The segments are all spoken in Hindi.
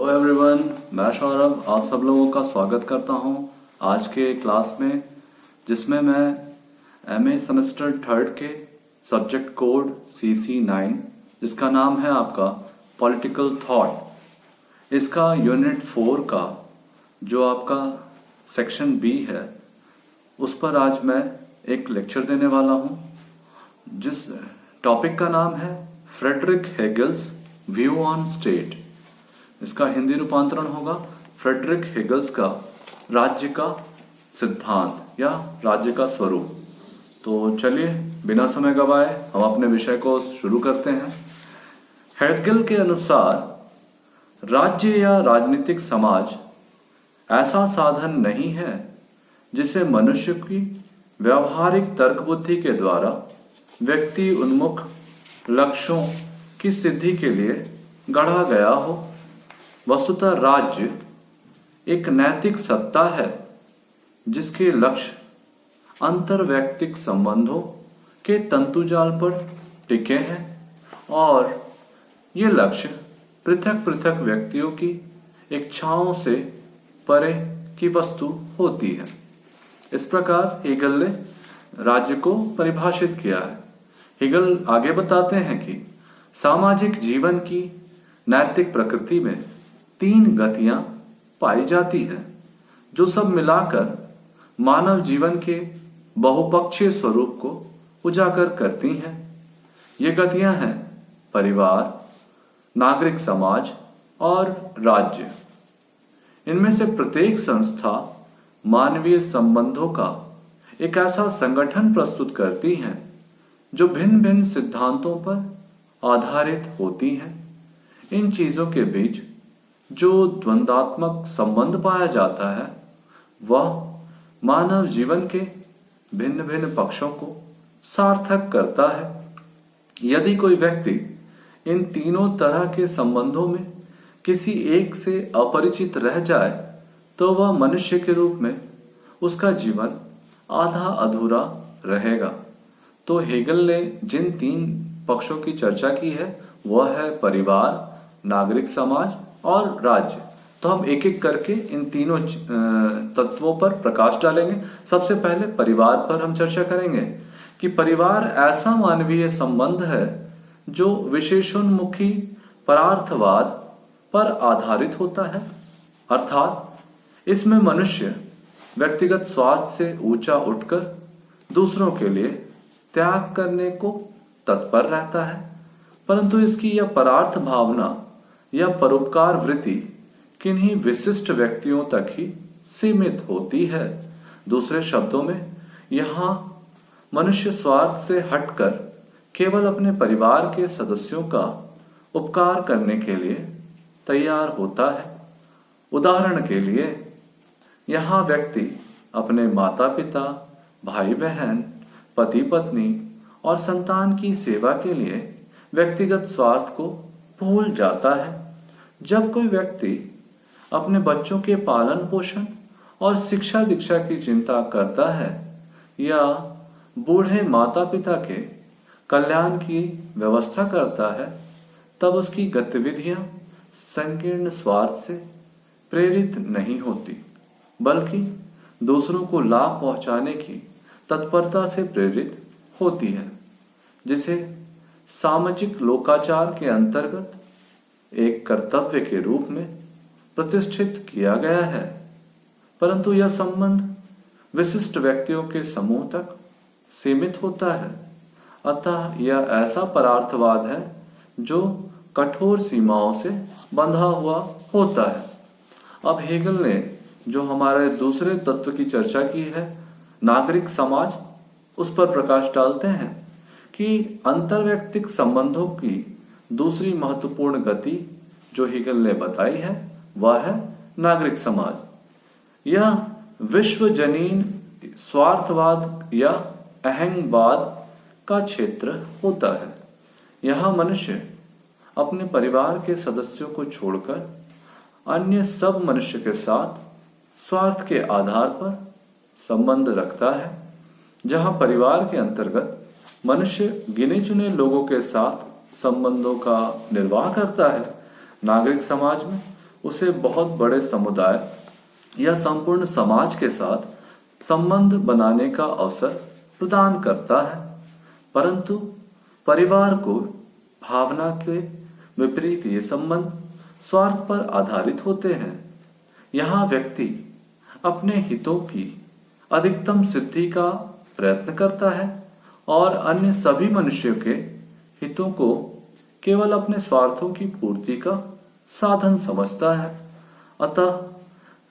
हेलो एवरीवन, मैं सौरभ आप सब लोगों का स्वागत करता हूं आज के क्लास में, जिसमें मैं एमए सेमेस्टर थर्ड के सब्जेक्ट कोड CC9 जिसका नाम है आपका पॉलिटिकल थॉट, इसका यूनिट 4 का जो आपका सेक्शन बी है उस पर आज मैं एक लेक्चर देने वाला हूं, जिस टॉपिक का नाम है फ्रेडरिक हेगल्स व्यू ऑन स्टेट। इसका हिंदी रूपांतरण होगा फ्रेडरिक हेगल्स का राज्य का सिद्धांत या राज्य का स्वरूप। तो चलिए बिना समय गवाए हम अपने विषय को शुरू करते हैं। हेगल के अनुसार राज्य या राजनीतिक समाज ऐसा साधन नहीं है जिसे मनुष्य की व्यावहारिक तर्क बुद्धि के द्वारा व्यक्ति उन्मुख लक्ष्यों की सिद्धि के लिए गढ़ा गया हो। वस्तुतः राज्य एक नैतिक सत्ता है जिसके लक्ष्य अंतर्वैयक्तिक संबंधों के तंतुजाल पर टिके हैं और ये लक्ष्य पृथक पृथक व्यक्तियों की इच्छाओं से परे की वस्तु होती है। इस प्रकार हेगल ने राज्य को परिभाषित किया है। हेगल आगे बताते हैं कि सामाजिक जीवन की नैतिक प्रकृति में 3 गतियां पाई जाती है जो सब मिलाकर मानव जीवन के बहुपक्षीय स्वरूप को उजागर करती हैं। ये गतियां हैं परिवार, नागरिक समाज और राज्य। इनमें से प्रत्येक संस्था मानवीय संबंधों का एक ऐसा संगठन प्रस्तुत करती हैं जो भिन्न भिन्न सिद्धांतों पर आधारित होती हैं। इन चीजों के बीच जो द्वंद्वात्मक संबंध पाया जाता है वह मानव जीवन के भिन्न भिन्न पक्षों को सार्थक करता है। यदि कोई व्यक्ति इन तीनों तरह के संबंधों में किसी एक से अपरिचित रह जाए तो वह मनुष्य के रूप में उसका जीवन आधा अधूरा रहेगा। तो हेगल ने जिन 3 पक्षों की चर्चा की है वह है परिवार, नागरिक समाज और राज्य। तो हम एक एक करके इन तीनों तत्वों पर प्रकाश डालेंगे। सबसे पहले परिवार पर हम चर्चा करेंगे कि परिवार ऐसा मानवीय संबंध है जो विशेषोन्मुखी परार्थवाद पर आधारित होता है, अर्थात इसमें मनुष्य व्यक्तिगत स्वार्थ से ऊंचा उठकर दूसरों के लिए त्याग करने को तत्पर रहता है, परंतु इसकी यह परार्थ भावना या परोपकार वृत्ति किन्हीं विशिष्ट व्यक्तियों तक ही सीमित होती है। दूसरे शब्दों में यहाँ मनुष्य स्वार्थ से हटकर केवल अपने परिवार के सदस्यों का उपकार करने के लिए तैयार होता है। उदाहरण के लिए यहाँ व्यक्ति अपने माता पिता, भाई बहन, पति पत्नी और संतान की सेवा के लिए व्यक्तिगत स्वार्थ को भूल जाता है। जब कोई व्यक्ति अपने बच्चों के पालन पोषण और शिक्षा दीक्षा की चिंता करता है या बूढ़े माता पिता के कल्याण की व्यवस्था करता है, तब उसकी गतिविधियां संकीर्ण स्वार्थ से प्रेरित नहीं होती, बल्कि दूसरों को लाभ पहुंचाने की तत्परता से प्रेरित होती है, जिसे सामाजिक लोकाचार के अंतर्गत एक कर्तव्य के रूप में प्रतिष्ठित किया गया है। परंतु यह संबंध विशिष्ट व्यक्तियों के समूह तक सीमित होता है। अतः यह ऐसा परार्थवाद है जो कठोर सीमाओं से बंधा हुआ होता है। अब हेगल ने जो हमारे दूसरे तत्व की चर्चा की है, नागरिक समाज, उस पर प्रकाश डालते हैं कि अंतर्वैयक्तिक संबंधों की दूसरी महत्वपूर्ण गति जो हेगल ने बताई है वह है नागरिक समाज। यह विश्वजनीन स्वार्थवाद या अहंवाद का क्षेत्र होता है। यहाँ मनुष्य अपने परिवार के सदस्यों को छोड़कर अन्य सब मनुष्य के साथ स्वार्थ के आधार पर संबंध रखता है। जहाँ परिवार के अंतर्गत मनुष्य गिने चुने लोगों के साथ संबंधों का निर्वाह करता है, नागरिक समाज में उसे बहुत बड़े समुदाय या संपूर्ण समाज के साथ संबंध बनाने का अवसर प्रदान करता है, परंतु परिवार को भावना के विपरीत ये संबंध स्वार्थ पर आधारित होते हैं। यहाँ व्यक्ति अपने हितों की अधिकतम सिद्धि का प्रयत्न करता है और अन्य सभी मनुष्यों के हितों को केवल अपने स्वार्थों की पूर्ति का साधन समझता है। अतः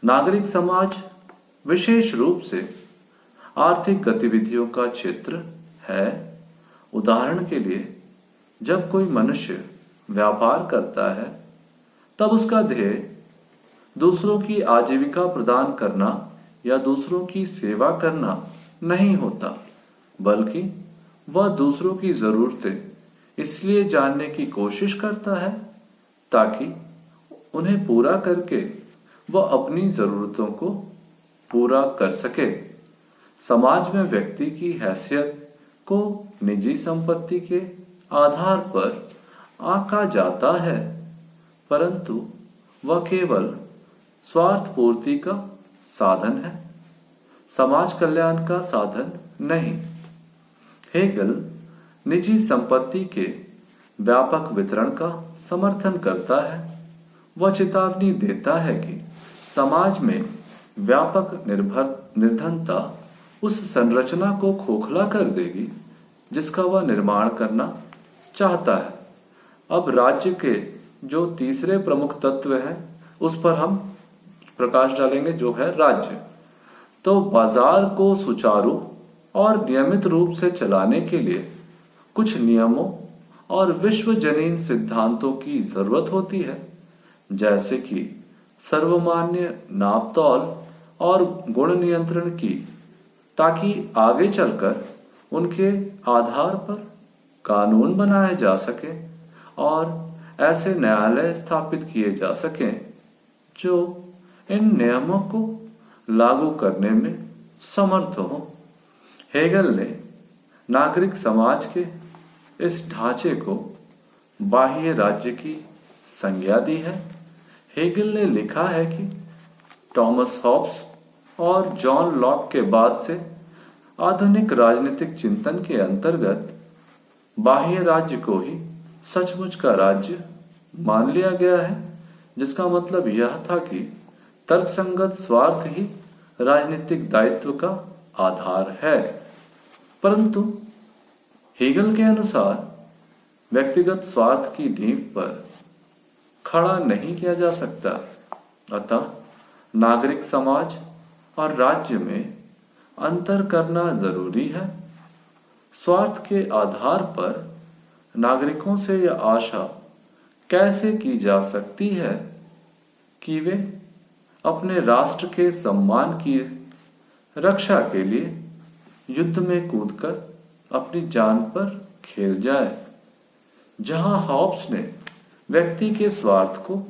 नागरिक समाज विशेष रूप से आर्थिक गतिविधियों का क्षेत्र है। उदाहरण के लिए, जब कोई मनुष्य व्यापार करता है तब उसका ध्येय दूसरों की आजीविका प्रदान करना या दूसरों की सेवा करना नहीं होता, बल्कि वह दूसरों की जरूरतें इसलिए जानने की कोशिश करता है ताकि उन्हें पूरा करके वह अपनी जरूरतों को पूरा कर सके। समाज में व्यक्ति की हैसियत को निजी संपत्ति के आधार पर आंका जाता है, परंतु वह केवल स्वार्थ पूर्ति का साधन है, समाज कल्याण का साधन नहीं। हेगल निजी संपत्ति के व्यापक वितरण का समर्थन करता है। वह चेतावनी देता है कि समाज में व्यापक निर्धनता उस संरचना को खोखला कर देगी जिसका वह निर्माण करना चाहता है। अब राज्य के जो तीसरे प्रमुख तत्व हैं उस पर हम प्रकाश डालेंगे, जो है राज्य। तो बाजार को सुचारू और नियमित रूप से चलाने के लिए कुछ नियमों और विश्वजनीन सिद्धांतों की जरूरत होती है, जैसे कि सर्वमान्य नापतौल और गुण नियंत्रण की, ताकि आगे चलकर उनके आधार पर कानून बनाए जा सके और ऐसे न्यायालय स्थापित किए जा सकें जो इन नियमों को लागू करने में समर्थ हो। हेगल ने नागरिक समाज के इस ढांचे को बाह्य राज्य की संज्ञा दी है। हेगल ने लिखा है कि टॉमस हॉब्स और जॉन लॉक के बाद से आधुनिक राजनीतिक चिंतन के अंतर्गत बाह्य राज्य को ही सचमुच का राज्य मान लिया गया है, जिसका मतलब यह था कि तर्कसंगत स्वार्थ ही राजनीतिक दायित्व का आधार है। परंतु हेगल के अनुसार व्यक्तिगत स्वार्थ की नींव पर खड़ा नहीं किया जा सकता। अतः नागरिक समाज और राज्य में अंतर करना जरूरी है। स्वार्थ के आधार पर नागरिकों से यह आशा कैसे की जा सकती है कि वे अपने राष्ट्र के सम्मान की रक्षा के लिए युद्ध में कूदकर अपनी जान पर खेल जाए। जहां हॉब्स ने व्यक्ति के स्वार्थ को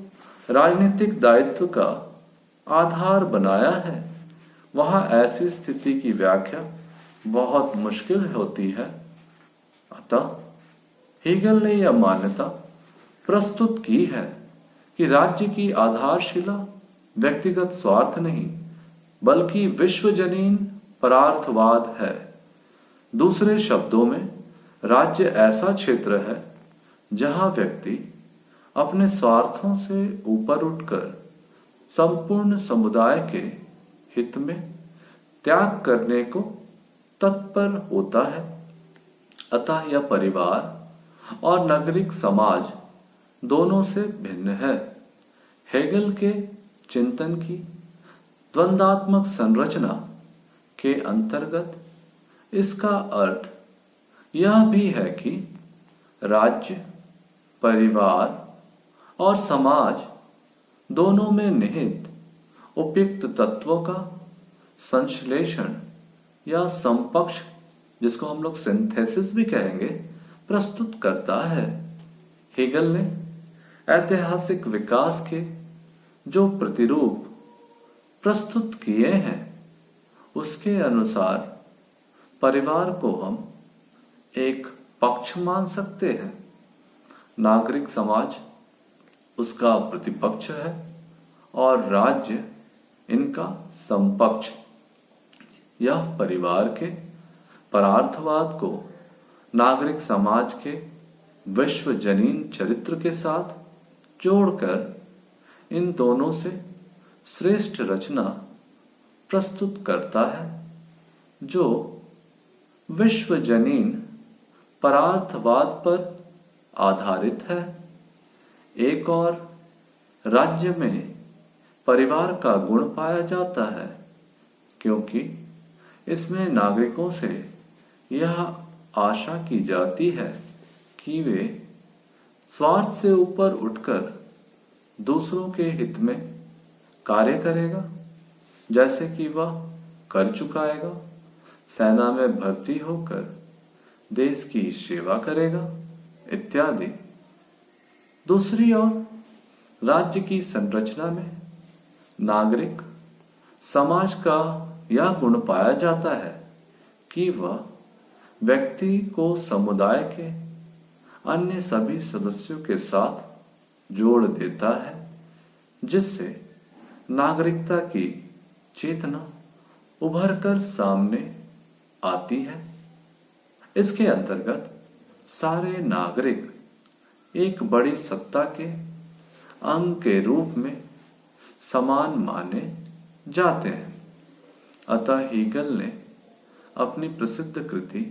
राजनीतिक दायित्व का आधार बनाया है, वहां ऐसी स्थिति की व्याख्या बहुत मुश्किल होती है। अतः हेगल ने यह मान्यता प्रस्तुत की है कि राज्य की आधारशिला व्यक्तिगत स्वार्थ नहीं बल्कि विश्वजनीन परार्थवाद है। दूसरे शब्दों में, राज्य ऐसा क्षेत्र है जहां व्यक्ति अपने स्वार्थों से ऊपर उठकर संपूर्ण समुदाय के हित में त्याग करने को तत्पर होता है। अतः यह परिवार और नागरिक समाज दोनों से भिन्न है। हेगल के चिंतन की द्वंद्वात्मक संरचना के अंतर्गत इसका अर्थ यह भी है कि राज्य, परिवार और समाज दोनों में निहित उपयुक्त तत्वों का संश्लेषण या समपक्ष, जिसको हम लोग सिंथेसिस भी कहेंगे, प्रस्तुत करता है। हेगल ने ऐतिहासिक विकास के जो प्रतिरूप प्रस्तुत किए हैं उसके अनुसार परिवार को हम एक पक्ष मान सकते हैं, नागरिक समाज उसका प्रतिपक्ष है और राज्य इनका समपक्ष। यह परिवार के परार्थवाद को नागरिक समाज के विश्वजनीन चरित्र के साथ जोड़कर इन दोनों से श्रेष्ठ रचना प्रस्तुत करता है, जो विश्वजनीन परार्थवाद पर आधारित है। एक और राज्य में परिवार का गुण पाया जाता है, क्योंकि इसमें नागरिकों से यह आशा की जाती है कि वे स्वार्थ से ऊपर उठकर दूसरों के हित में कार्य करेगा, जैसे कि वह कर चुकाएगा, सेना में भर्ती होकर देश की सेवा करेगा इत्यादि। दूसरी ओर राज्य की संरचना में नागरिक समाज का यह गुण पाया जाता है कि वह व्यक्ति को समुदाय के अन्य सभी सदस्यों के साथ जोड़ देता है, जिससे नागरिकता की चेतना उभर कर सामने आती है। इसके अंतर्गत सारे नागरिक एक बड़ी सत्ता के अंग के रूप में समान माने जाते हैं। अतः हीगल ने अपनी प्रसिद्ध कृति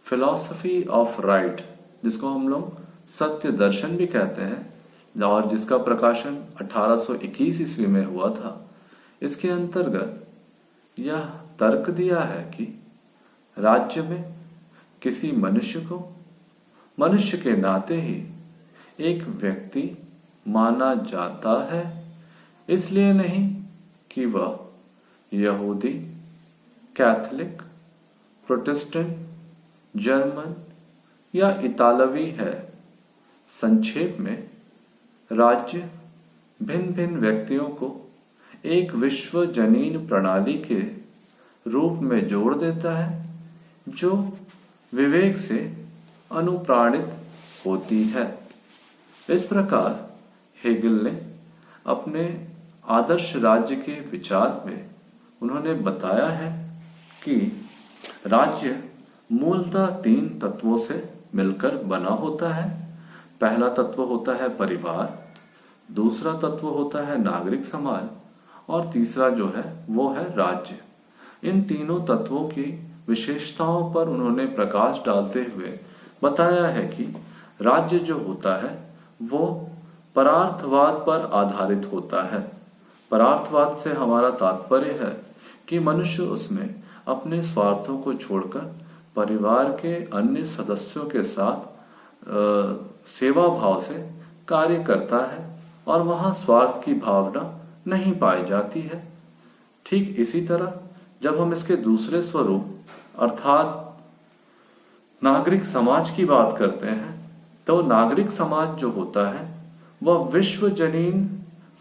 फिलॉसफी ऑफ राइट, जिसको हम लोग सत्य दर्शन भी कहते हैं और जिसका प्रकाशन 1821 ईस्वी में हुआ था, इसके अंतर्गत यह तर्क दिया है कि राज्य में किसी मनुष्य को मनुष्य के नाते ही एक व्यक्ति माना जाता है, इसलिए नहीं कि वह यहूदी, कैथोलिक, प्रोटेस्टेंट, जर्मन या इतालवी है। संक्षेप में राज्य भिन्न भिन्न व्यक्तियों को एक विश्वजनीन प्रणाली के रूप में जोड़ देता है, जो विवेक से अनुप्राणित होती है। इस प्रकार हेगल ने अपने आदर्श राज्य के विचार में उन्होंने बताया है कि राज्य मूलतः 3 तत्वों से मिलकर बना होता है। पहला तत्व होता है परिवार, दूसरा तत्व होता है नागरिक समाज और तीसरा जो है वो है राज्य। इन तीनों तत्वों की विशेषताओं पर उन्होंने प्रकाश डालते हुए बताया है कि राज्य जो होता है वो परार्थवाद पर आधारित होता है। परार्थवाद से हमारा तात्पर्य है कि मनुष्य उसमें अपने स्वार्थों को छोड़कर परिवार के अन्य सदस्यों के साथ सेवा भाव से कार्य करता है और वहां स्वार्थ की भावना नहीं पाई जाती है। ठीक इसी तरह जब हम इसके दूसरे स्वरूप अर्थात नागरिक समाज की बात करते हैं, तो नागरिक समाज जो होता है वह विश्वजनीन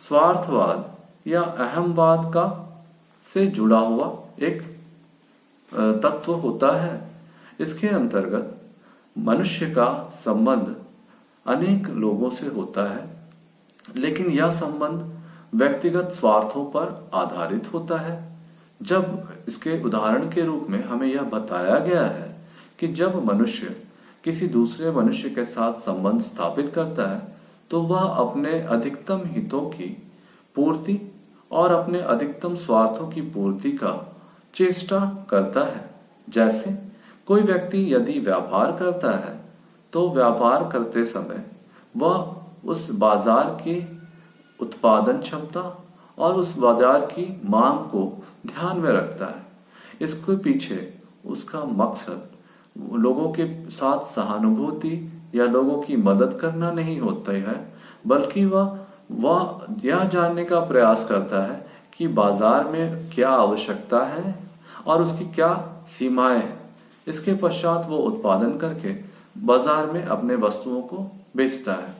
स्वार्थवाद या अहमवाद का से जुड़ा हुआ एक तत्व होता है। इसके अंतर्गत मनुष्य का संबंध अनेक लोगों से होता है, लेकिन यह संबंध व्यक्तिगत स्वार्थों पर आधारित होता है। जब इसके उदाहरण के रूप में हमें यह बताया गया है कि जब मनुष्य किसी दूसरे मनुष्य के साथ संबंध स्थापित करता है, तो वह अपने अधिकतम हितों की पूर्ति और अपने अधिकतम स्वार्थों की पूर्ति का चेष्टा करता है। जैसे कोई व्यक्ति यदि व्यापार करता है, तो व्यापार करते समय वह उस बाजार की उत्पादन क्षमता और उस बाजार की मांग को ध्यान में रखता है। इसके पीछे उसका मकसद लोगों के साथ सहानुभूति या लोगों की मदद करना नहीं होता है, बल्कि वह यह जानने का प्रयास करता है कि बाजार में क्या आवश्यकता है और उसकी क्या सीमाएं हैं। इसके पश्चात वो उत्पादन करके बाजार में अपने वस्तुओं को बेचता है।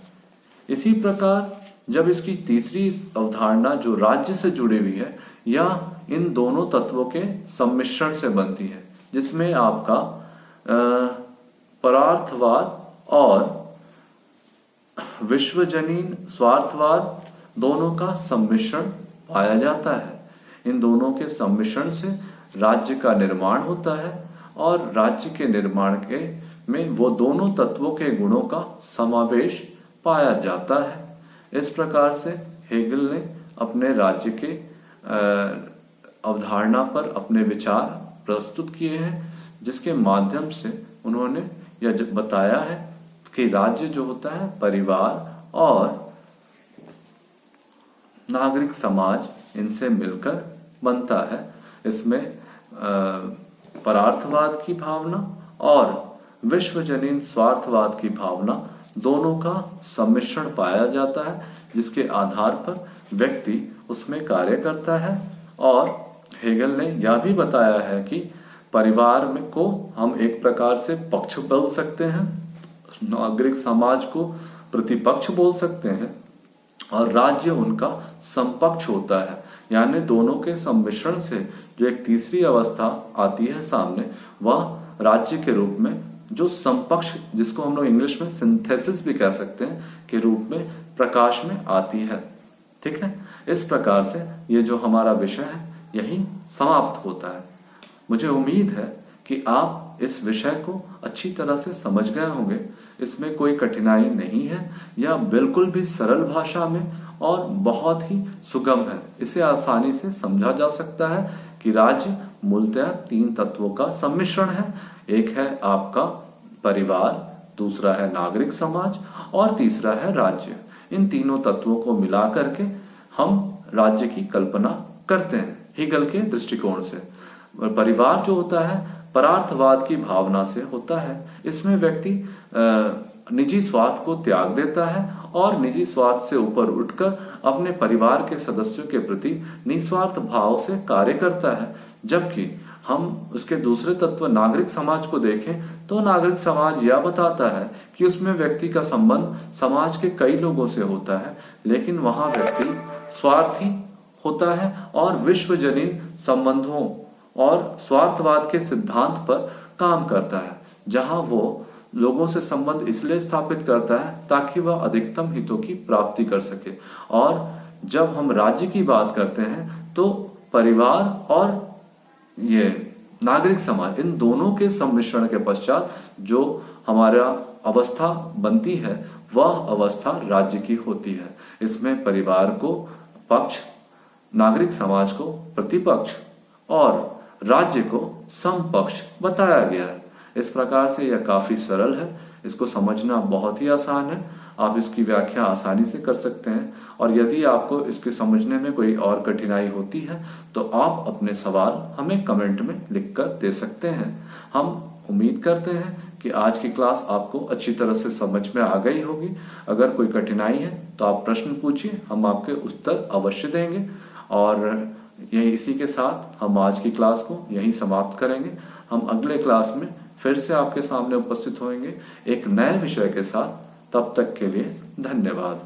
इसी प्रकार जब इसकी तीसरी अवधारणा जो राज्य से जुड़ी हुई है, यह इन दोनों तत्वों के सम्मिश्रण से बनती है, जिसमें आपका परार्थवाद और विश्वजनीन स्वार्थवाद दोनों का सम्मिश्रण पाया जाता है। इन दोनों के सम्मिश्रण से राज्य का निर्माण होता है और राज्य के निर्माण के में वो दोनों तत्वों के गुणों का समावेश पाया जाता है। इस प्रकार से हेगल ने अपने राज्य के अवधारणा पर अपने विचार प्रस्तुत किए हैं, जिसके माध्यम से उन्होंने यह बताया है कि राज्य जो होता है परिवार और नागरिक समाज इनसे मिलकर बनता है। इसमें परार्थवाद की भावना और विश्वजनीन स्वार्थवाद की भावना दोनों का सम्मिश्रण पाया जाता है, जिसके आधार पर व्यक्ति उसमें कार्य करता है। और हेगल ने यह भी बताया है कि परिवार में को हम एक प्रकार से पक्ष बोल सकते हैं, नागरिक समाज को प्रतिपक्ष बोल सकते हैं और राज्य उनका समपक्ष होता है। यानी दोनों के सम्मिश्रण से जो एक तीसरी अवस्था आती है सामने, वह राज्य के रूप में जो समपक्ष, जिसको हम लोग इंग्लिश में सिंथेसिस भी कह सकते हैं, के रूप में प्रकाश में आती है। ठीक है, इस प्रकार से ये जो हमारा विषय है यही समाप्त होता है। मुझे उम्मीद है कि आप इस विषय को अच्छी तरह से समझ गए होंगे। इसमें कोई कठिनाई नहीं है, यह बिल्कुल भी सरल भाषा में और बहुत ही सुगम है। इसे आसानी से समझा जा सकता है कि राज्य मूलतः 3 तत्वों का सम्मिश्रण है। एक है आपका परिवार, दूसरा है नागरिक समाज और तीसरा है राज्य। इन तीनों तत्वों को मिला करके हम राज्य की कल्पना करते हैं हेगल के दृष्टिकोण से। परिवार जो होता है परार्थवाद की भावना से होता है। इसमें व्यक्ति निजी स्वार्थ को त्याग देता है और निजी स्वार्थ से ऊपर उठकर अपने परिवार के सदस्यों के प्रति निस्वार्थ भाव से कार्य करता है। जबकि हम उसके दूसरे तत्व नागरिक समाज को देखें तो नागरिक समाज यह बताता है कि उसमें व्यक्ति का संबंध समाज के कई लोगों से होता है, लेकिन वहां व्यक्ति स्वार्थी होता है और विश्वजनीन संबंधों और स्वार्थवाद के सिद्धांत पर काम करता है, जहां वो लोगों से संबंध इसलिए स्थापित करता है ताकि वह अधिकतम हितों की प्राप्ति कर सके। और जब हम राज्य की बात करते हैं तो परिवार और ये नागरिक समाज, इन दोनों के सम्मिश्रण के पश्चात जो हमारा अवस्था बनती है वह अवस्था राज्य की होती है। इसमें परिवार को पक्ष, नागरिक समाज को प्रतिपक्ष और राज्य को समपक्ष बताया गया है। इस प्रकार से यह काफी सरल है, इसको समझना बहुत ही आसान है। आप इसकी व्याख्या आसानी से कर सकते हैं और यदि आपको इसके समझने में कोई और कठिनाई होती है तो आप अपने सवाल हमें कमेंट में लिखकर दे सकते हैं। हम उम्मीद करते हैं कि आज की क्लास आपको अच्छी तरह से समझ में आ गई होगी। अगर कोई कठिनाई है तो आप प्रश्न पूछिए, हम आपके उत्तर अवश्य देंगे। और यही इसी के साथ हम आज की क्लास को यहीं समाप्त करेंगे। हम अगले क्लास में फिर से आपके सामने उपस्थित होंगे एक नए विषय के साथ। तब तक के लिए धन्यवाद।